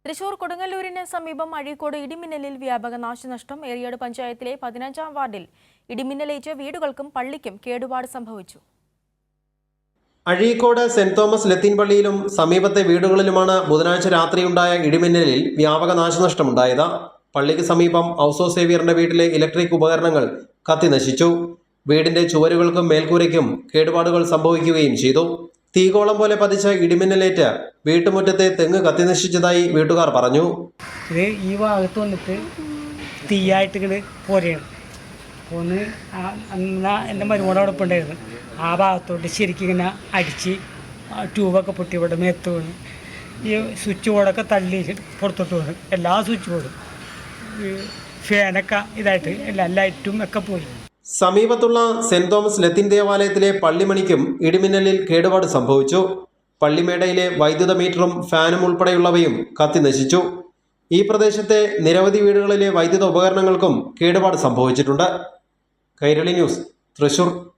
തൃശൂർ കൊടുങ്ങല്ലൂരിന് സമീപം അഴീക്കോട് ഇടിമിന്നലിൽ വ്യാപക നാശനഷ്ടം. ഏറിയാട് പഞ്ചായത്തിലെ 15-ാം വാർഡിൽ ഇടിമിന്നലേറ്റ് വീടുകൾക്കും പള്ളിക്കും കേടുപാട് സംഭവിച്ചു. അഴീക്കോട് സെന്റ് തോമസ് ലത്തീൻ പള്ളിയിലും സമീപത്തെ വീടുകളിലുമാണ് ബുധനാഴ്ച രാത്രിയുണ്ടായ ഇടിമിന്നലിൽ വ്യാപക നാശനഷ്ടമുണ്ടായത്. പള്ളിക്ക് സമീപം ഔസോ സേവിയറിന്റെ വീട്ടിലെ ഇലക്ട്രിക് ഉപകരണങ്ങൾ കത്തി നശിച്ചു. വീടിന്റെ ചുവരുകൾക്കും മേൽക്കൂരയ്ക്കും കേടുപാടുകൾ സംഭവിക്കുകയും ചെയ്തു. തീകോളം പോലെ പതിച്ച ഇടിമിന്നലേറ്റ് വീട്ടുമുറ്റത്തെ തെങ്ങ് കത്തി നശിച്ചതായി വീട്ടുകാർ പറഞ്ഞു. ഇത് ഈ ഭാഗത്ത് വന്നിട്ട് തീയായിട്ട് ഇങ്ങനെ പോരെയാണ് ഒന്ന്. എൻ്റെ മരുമോടൊപ്പം ഉണ്ടായിരുന്നു. ആ ഭാഗത്തോട്ട് ശരിക്കും ഇങ്ങനെ അടിച്ച് ട്യൂബൊക്കെ പൊട്ടി ഇവിടെ മേത്ത് വീണ്. ഈ സ്വിച്ച് ബോർഡൊക്കെ തള്ളി പുറത്തോട്ട് വീണ്. എല്ലാ സ്വിച്ച് ബോർഡും ഫാനൊക്കെ ഇതായിട്ട് എല്ലാ ലൈറ്റും ഒക്കെ പോയി. സമീപത്തുള്ള സെന്റ് തോമസ് ലത്തീൻ ദേവാലയത്തിലെ പള്ളിമണിക്കും ഇടിമിന്നലിൽ കേടുപാട് സംഭവിച്ചു. പള്ളിമേടയിലെ വൈദ്യുത മീറ്ററും ഫാനും ഉൾപ്പെടെയുള്ളവയും കത്തി നശിച്ചു. ഈ പ്രദേശത്തെ നിരവധി വീടുകളിലെ വൈദ്യുത ഉപകരണങ്ങൾക്കും കേടുപാട് സംഭവിച്ചിട്ടുണ്ട്. കൈരളി ന്യൂസ്, തൃശൂർ.